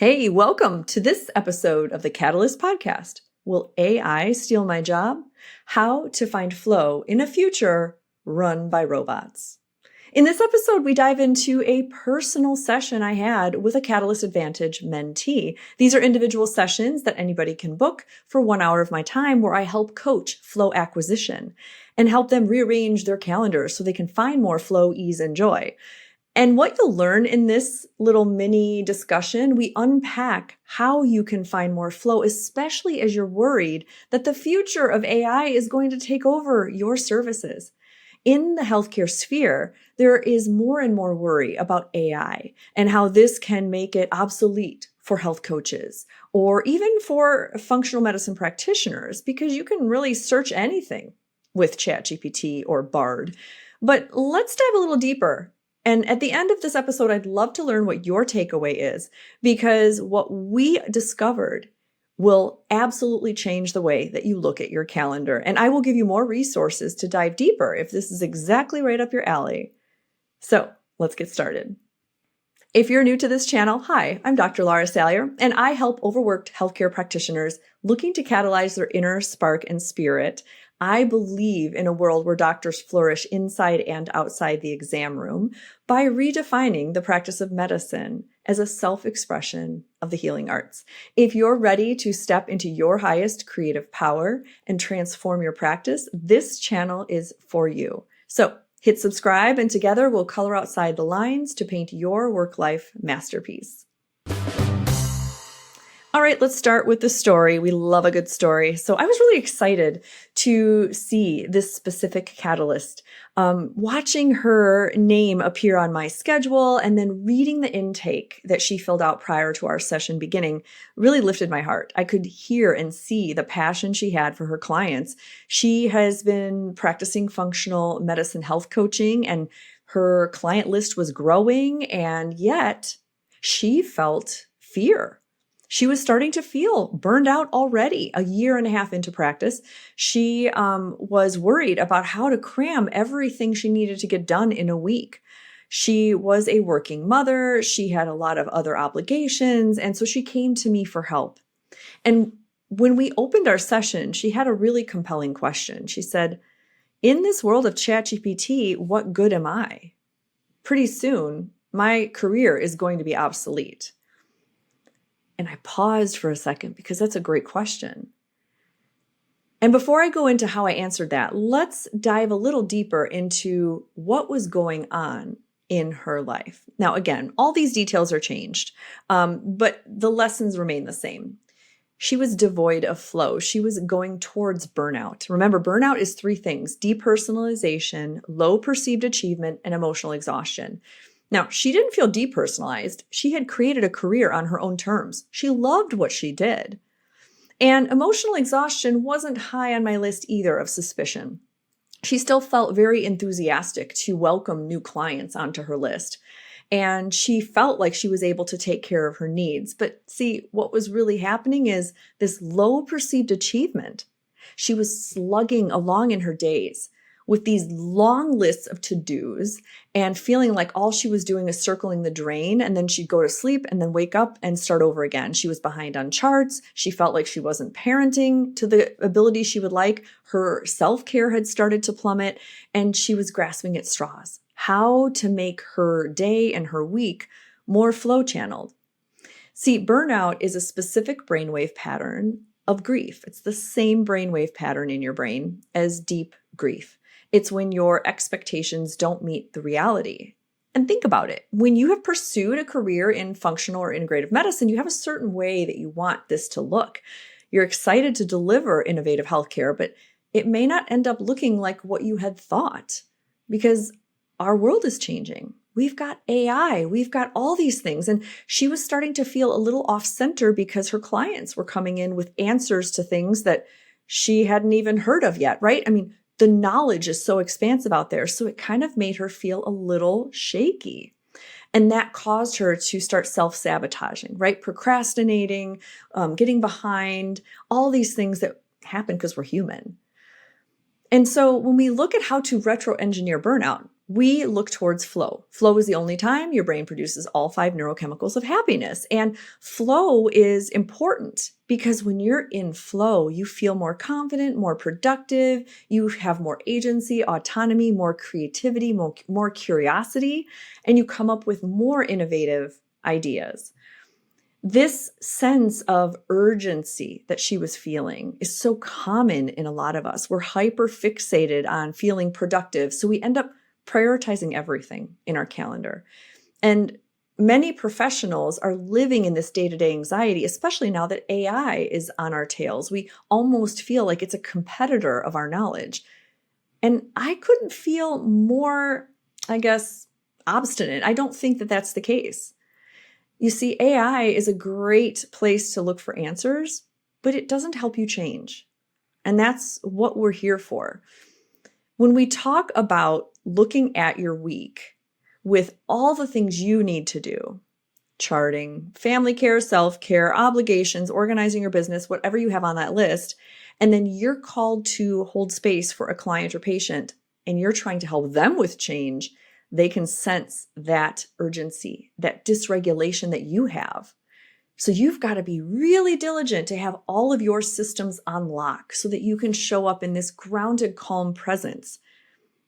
Hey, welcome to this episode of the Catalyst Podcast. Will AI steal my job? How to find flow in a future run by robots. In this episode, we dive into a personal session I had with a Catalyst Advantage mentee. These are individual sessions that anybody can book for 1 hour of my time where I help coach flow acquisition and help them rearrange their calendars so they can find more flow, ease, and joy. And what you'll learn in this little mini discussion, we unpack how you can find more flow, especially as you're worried that the future of AI is going to take over your services. In the healthcare sphere, there is more and more worry about AI and how this can make it obsolete for health coaches or even for functional medicine practitioners, because you can really search anything with ChatGPT or Bard. But let's dive a little deeper. And at the end of this episode, I'd love to learn what your takeaway is, because what we discovered will absolutely change the way that you look at your calendar. And I will give you more resources to dive deeper if this is exactly right up your alley. So let's get started. If you're new to this channel, hi, I'm Dr. Laura Salyer, and I help overworked healthcare practitioners looking to catalyze their inner spark and spirit. I believe in a world where doctors flourish inside and outside the exam room by redefining the practice of medicine as a self-expression of the healing arts. If you're ready to step into your highest creative power and transform your practice, this channel is for you. So hit subscribe, and together we'll color outside the lines to paint your work-life masterpiece. All right, let's start with the story. We love a good story. So I was really excited to see this specific catalyst. Watching her name appear on my schedule and then reading the intake that she filled out prior to our session beginning really lifted my heart. I could hear and see the passion she had for her clients. She has been practicing functional medicine health coaching, and her client list was growing, and yet she felt fear. She was starting to feel burned out already. A year and a half into practice, she was worried about how to cram everything she needed to get done in a week. She was a working mother. She had a lot of other obligations. And so she came to me for help. And when we opened our session, she had a really compelling question. She said, in this world of ChatGPT, what good am I? Pretty soon, my career is going to be obsolete. And I paused for a second because that's a great question. And before I go into how I answered that, let's dive a little deeper into what was going on in her life. Now, again, all these details are changed, but the lessons remain the same. She was devoid of flow. She was going towards burnout. Remember, burnout is 3 things: depersonalization, low perceived achievement, and emotional exhaustion. Now, she didn't feel depersonalized. She had created a career on her own terms. She loved what she did. And emotional exhaustion wasn't high on my list either of suspicion. She still felt very enthusiastic to welcome new clients onto her list. And she felt like she was able to take care of her needs. But see, what was really happening is this low perceived achievement. She was slugging along in her days with these long lists of to-dos and feeling like all she was doing is circling the drain, and then she'd go to sleep and then wake up and start over again. She was behind on charts. She felt like she wasn't parenting to the ability she would like. Her self-care had started to plummet, and she was grasping at straws. How to make her day and her week more flow channeled. See, burnout is a specific brainwave pattern of grief. It's the same brainwave pattern in your brain as deep grief. It's when your expectations don't meet the reality. And think about it. When you have pursued a career in functional or integrative medicine, you have a certain way that you want this to look. You're excited to deliver innovative healthcare, but it may not end up looking like what you had thought, because our world is changing. We've got AI, we've got all these things. And she was starting to feel a little off center because her clients were coming in with answers to things that she hadn't even heard of yet, right? I mean, the knowledge is so expansive out there. So it kind of made her feel a little shaky. And that caused her to start self-sabotaging, right? Procrastinating, getting behind, all these things that happen because we're human. And so when we look at how to retro-engineer burnout, we look towards flow. Flow is the only time your brain produces all 5 neurochemicals of happiness. And flow is important because when you're in flow, you feel more confident, more productive, you have more agency, autonomy, more creativity, more curiosity, and you come up with more innovative ideas. This sense of urgency that she was feeling is so common in a lot of us. We're hyper fixated on feeling productive, so we end up prioritizing everything in our calendar. And many professionals are living in this day-to-day anxiety, especially now that AI is on our tails. We almost feel like it's a competitor of our knowledge. And I couldn't feel more, I guess, obstinate. I don't think that that's the case. You see, AI is a great place to look for answers, but it doesn't help you change. And that's what we're here for. When we talk about looking at your week with all the things you need to do, charting, family care, self-care, obligations, organizing your business, whatever you have on that list, and then you're called to hold space for a client or patient, and you're trying to help them with change, they can sense that urgency, that dysregulation that you have. So you've got to be really diligent to have all of your systems on lock so that you can show up in this grounded, calm presence.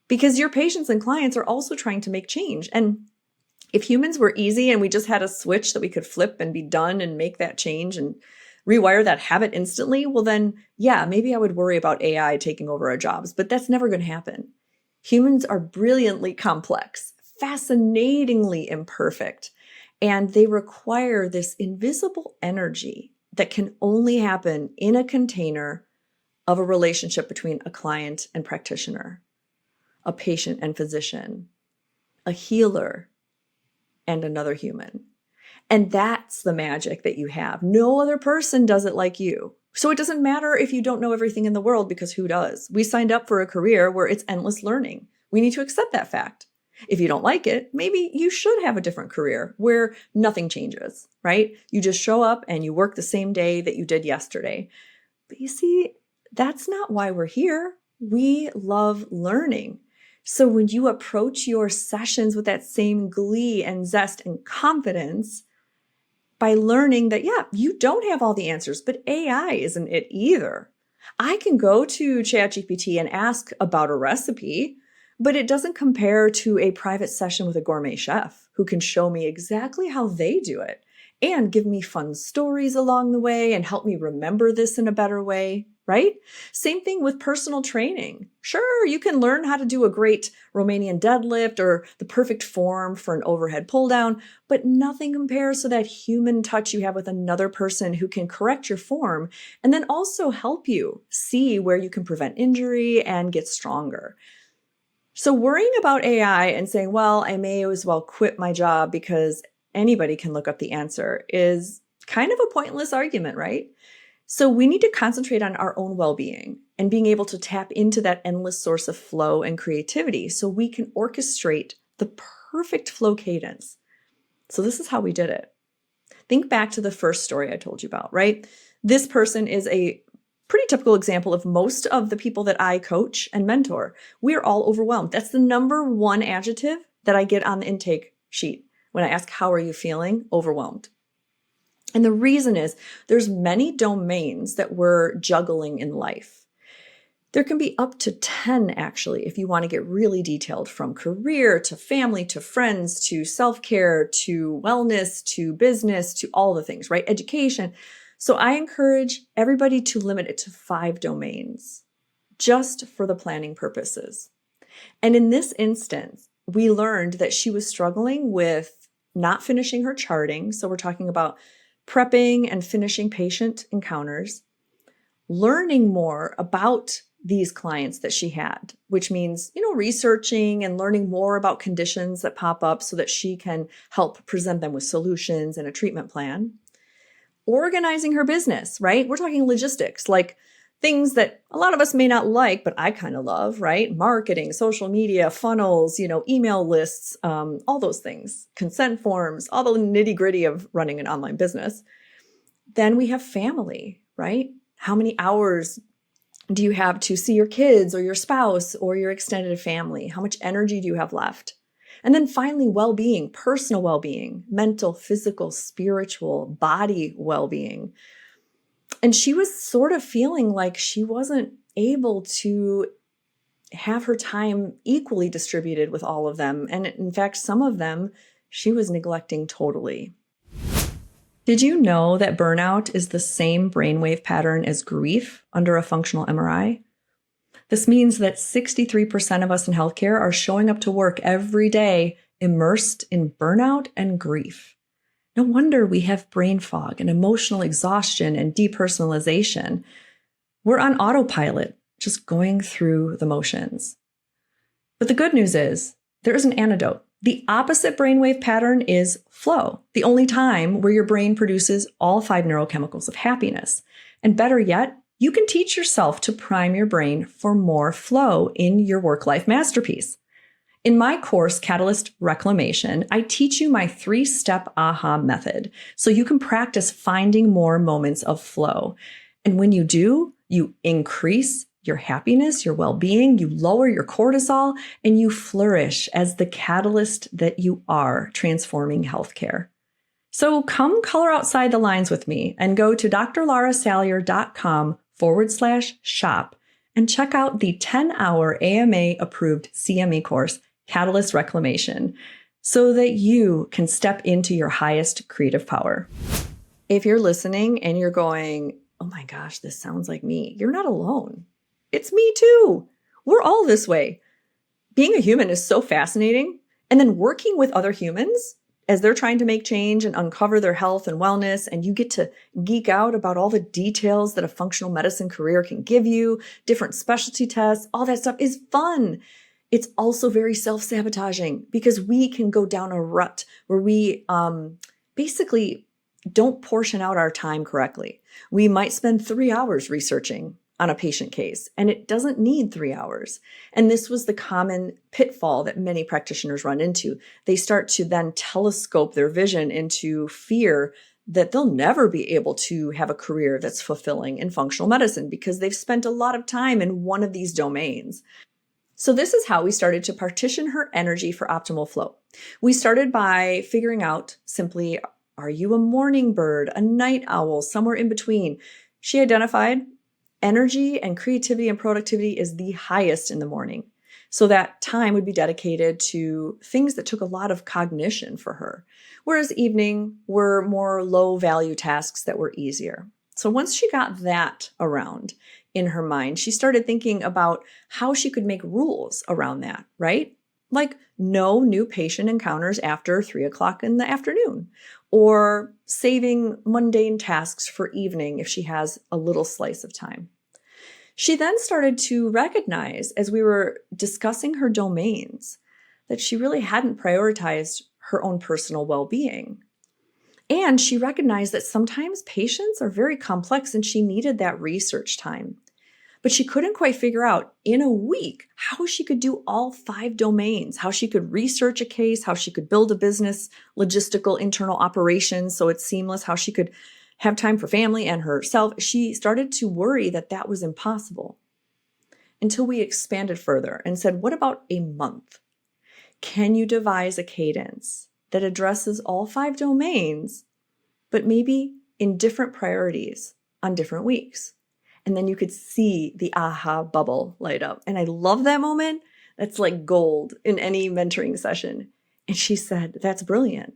Because your patients and clients are also trying to make change. And if humans were easy and we just had a switch that we could flip and be done and make that change and rewire that habit instantly, well then, yeah, maybe I would worry about AI taking over our jobs, but that's never going to happen. Humans are brilliantly complex, fascinatingly imperfect, and they require this invisible energy that can only happen in a container of a relationship between a client and practitioner, a patient and physician, a healer and another human. And that's the magic that you have. No other person does it like you. So it doesn't matter if you don't know everything in the world, because who does? We signed up for a career where it's endless learning. We need to accept that fact. If you don't like it, maybe you should have a different career where nothing changes, right? You just show up and you work the same day that you did yesterday. But you see, that's not why we're here. We love learning. So when you approach your sessions with that same glee and zest and confidence, by learning that, yeah, you don't have all the answers, but AI isn't it either. I can go to ChatGPT and ask about a recipe, but it doesn't compare to a private session with a gourmet chef who can show me exactly how they do it and give me fun stories along the way and help me remember this in a better way, right? Same thing with personal training. Sure, you can learn how to do a great Romanian deadlift or the perfect form for an overhead pull down, but nothing compares to that human touch you have with another person who can correct your form and then also help you see where you can prevent injury and get stronger. So worrying about AI and saying, well, I may as well quit my job because anybody can look up the answer is kind of a pointless argument, right? So we need to concentrate on our own well-being and being able to tap into that endless source of flow and creativity so we can orchestrate the perfect flow cadence. So this is how we did it. Think back to the first story I told you about, right? This person is a pretty typical example of most of the people that I coach and mentor. We're all overwhelmed. That's the number one adjective that I get on the intake sheet when I ask, how are you feeling? Overwhelmed. And the reason is there's many domains that we're juggling in life. There can be up to 10 actually, if you want to get really detailed, from career to family to friends to self-care to wellness to business to all the things, right? Education. So I encourage everybody to limit it to 5 domains just for the planning purposes. And in this instance, we learned that she was struggling with not finishing her charting. So we're talking about prepping and finishing patient encounters, learning more about these clients that she had, which means, researching and learning more about conditions that pop up so that she can help present them with solutions and a treatment plan. Organizing her business, right? We're talking logistics, like things that a lot of us may not like, but I kind of love, right? Marketing, social media, funnels, email lists, all those things, consent forms, all the nitty gritty of running an online business. Then we have family, right? How many hours do you have to see your kids or your spouse or your extended family? How much energy do you have left? And then finally, well-being, personal well-being, mental, physical, spiritual, body well-being. And she was sort of feeling like she wasn't able to have her time equally distributed with all of them. And in fact, some of them she was neglecting totally. Did you know that burnout is the same brainwave pattern as grief under a functional MRI? This means that 63% of us in healthcare are showing up to work every day immersed in burnout and grief. No wonder we have brain fog and emotional exhaustion and depersonalization. We're on autopilot, just going through the motions. But the good news is there is an antidote. The opposite brainwave pattern is flow, the only time where your brain produces all 5 neurochemicals of happiness. And better yet, you can teach yourself to prime your brain for more flow in your work-life masterpiece. In my course, Catalyst Reclamation, I teach you my 3-step AHA method so you can practice finding more moments of flow. And when you do, you increase your happiness, your well-being, you lower your cortisol, and you flourish as the catalyst that you are transforming healthcare. So come color outside the lines with me and go to drlarasalyer.com/shop and check out the 10-hour AMA-approved CME course, Catalyst Reclamation, so that you can step into your highest creative power. If you're listening and you're going, oh my gosh, this sounds like me, you're not alone. It's me too. We're all this way. Being a human is so fascinating. And then working with other humans as they're trying to make change and uncover their health and wellness, and you get to geek out about all the details that a functional medicine career can give you, different specialty tests, all that stuff is fun. It's also very self-sabotaging because we can go down a rut where we basically don't portion out our time correctly. We might spend 3 hours researching on a patient case, and it doesn't need 3 hours. And this was the common pitfall that many practitioners run into. They start to then telescope their vision into fear that they'll never be able to have a career that's fulfilling in functional medicine because they've spent a lot of time in one of these domains. So this is how we started to partition her energy for optimal flow. We started by figuring out simply, are you a morning bird, a night owl, somewhere in between? She identified energy and creativity and productivity is the highest in the morning. So that time would be dedicated to things that took a lot of cognition for her, whereas evening were more low value tasks that were easier. So once she got that around in her mind, she started thinking about how she could make rules around that, right? Like no new patient encounters after 3 o'clock in the afternoon, or saving mundane tasks for evening if she has a little slice of time. She then started to recognize, as we were discussing her domains, that she really hadn't prioritized her own personal well-being. And she recognized that sometimes patients are very complex and she needed that research time. But she couldn't quite figure out in a week how she could do all 5 domains, how she could research a case, how she could build a business, logistical, internal operations so it's seamless, how she could have time for family and herself. She started to worry that that was impossible until we expanded further and said, what about a month? Can you devise a cadence that addresses all 5 domains, but maybe in different priorities on different weeks? And then you could see the aha bubble light up. And I love that moment. That's like gold in any mentoring session. And she said, that's brilliant.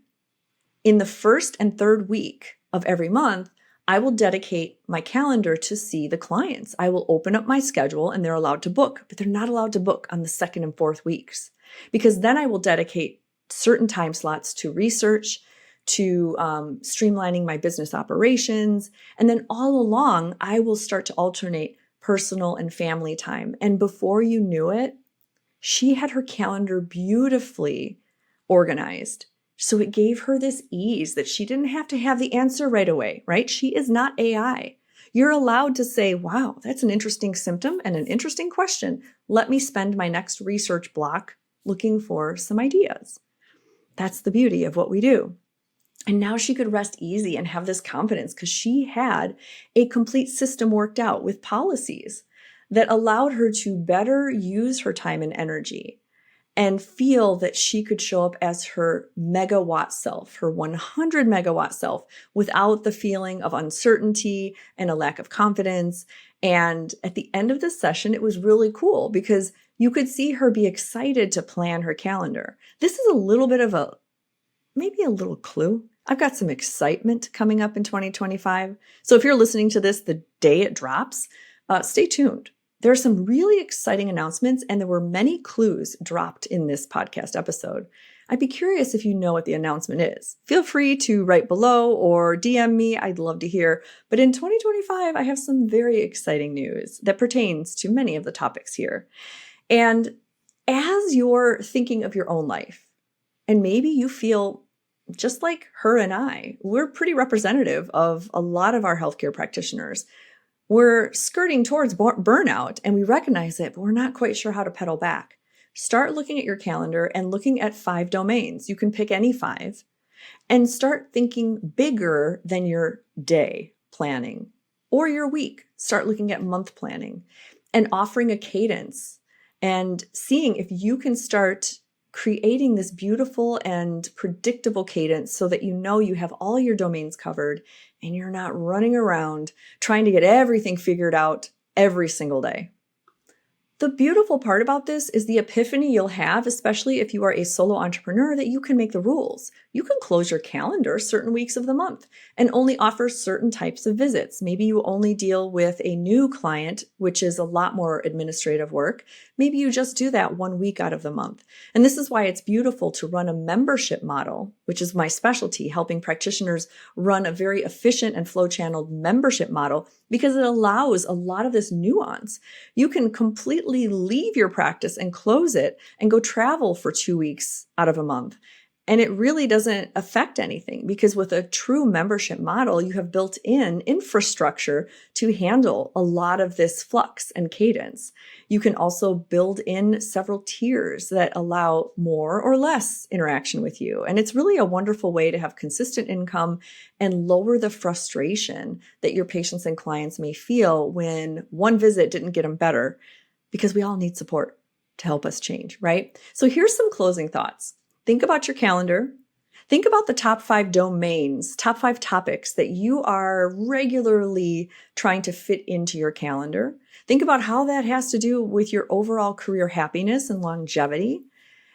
In the first and third week of every month, I will dedicate my calendar to see the clients. I will open up my schedule and they're allowed to book, but they're not allowed to book on the 2nd and 4th weeks because then I will dedicate certain time slots to research, to streamlining my business operations. And then all along, I will start to alternate personal and family time. And before you knew it, she had her calendar beautifully organized. So it gave her this ease that she didn't have to have the answer right away, right? She is not AI. You're allowed to say, wow, that's an interesting symptom and an interesting question. Let me spend my next research block looking for some ideas. That's the beauty of what we do. And now she could rest easy and have this confidence because she had a complete system worked out with policies that allowed her to better use her time and energy and feel that she could show up as her megawatt self, her 100 megawatt self, without the feeling of uncertainty and a lack of confidence. And at the end of the session, it was really cool because you could see her be excited to plan her calendar. This is a little bit of maybe a little clue. I've got some excitement coming up in 2025. So if you're listening to this the day it drops, stay tuned. There are some really exciting announcements, and there were many clues dropped in this podcast episode. I'd be curious if you know what the announcement is. Feel free to write below or DM me. I'd love to hear. But in 2025, I have some very exciting news that pertains to many of the topics here. And as you're thinking of your own life, and maybe you feel just like her and I, we're pretty representative of a lot of our healthcare practitioners. We're skirting towards burnout and we recognize it, but we're not quite sure how to pedal back. Start looking at your calendar and looking at 5 domains. You can pick any 5 and start thinking bigger than your day planning or your week. Start looking at month planning and offering a cadence and seeing if you can start creating this beautiful and predictable cadence so that you know you have all your domains covered and you're not running around trying to get everything figured out every single day. The beautiful part about this is the epiphany you'll have, especially if you are a solo entrepreneur, that you can make the rules. You can close your calendar certain weeks of the month and only offer certain types of visits. Maybe you only deal with a new client, which is a lot more administrative work. Maybe you just do that 1 week out of the month. And this is why it's beautiful to run a membership model, which is my specialty, helping practitioners run a very efficient and flow-channeled membership model, because it allows a lot of this nuance. You can completely leave your practice and close it and go travel for 2 weeks out of a month. And it really doesn't affect anything, because with a true membership model, you have built in infrastructure to handle a lot of this flux and cadence. You can also build in several tiers that allow more or less interaction with you. And it's really a wonderful way to have consistent income and lower the frustration that your patients and clients may feel when one visit didn't get them better, because we all need support to help us change, right? So here's some closing thoughts. Think about your calendar. Think about the top 5 domains, top 5 topics that you are regularly trying to fit into your calendar. Think about how that has to do with your overall career happiness and longevity.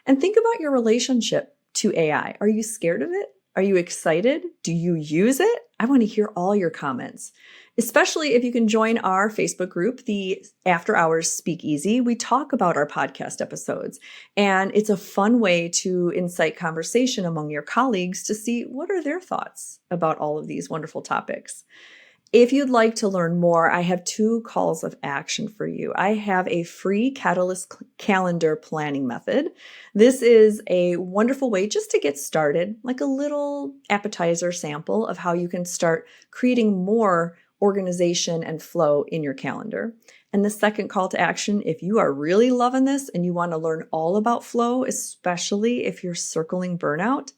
And think about your relationship to AI. Are you scared of it? Are you excited? Do you use it? I want to hear all your comments, especially if you can join our Facebook group, the After Hours Speakeasy. We talk about our podcast episodes, and it's a fun way to incite conversation among your colleagues to see what are their thoughts about all of these wonderful topics. If you'd like to learn more, I have 2 calls of action for you. I have a free Catalyst calendar planning method. This is a wonderful way just to get started, like a little appetizer sample of how you can start creating more organization and flow in your calendar. And the second call to action, if you are really loving this and you want to learn all about flow, especially if you're circling burnout,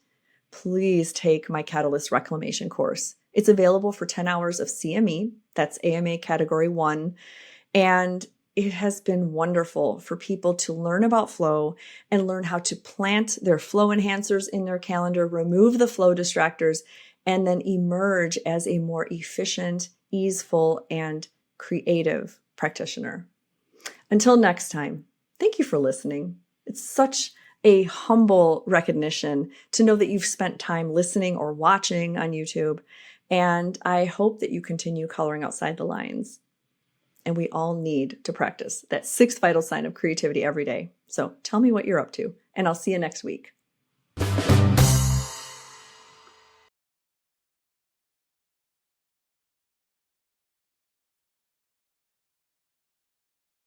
please take my Catalyst Reclamation course. It's available for 10 hours of CME. That's AMA Category 1. And it has been wonderful for people to learn about flow and learn how to plant their flow enhancers in their calendar, remove the flow distractors, and then emerge as a more efficient, easeful, and creative practitioner. Until next time, thank you for listening. It's such a humble recognition to know that you've spent time listening or watching on YouTube. And I hope that you continue coloring outside the lines. And we all need to practice that 6th vital sign of creativity every day. So tell me what you're up to, and I'll see you next week.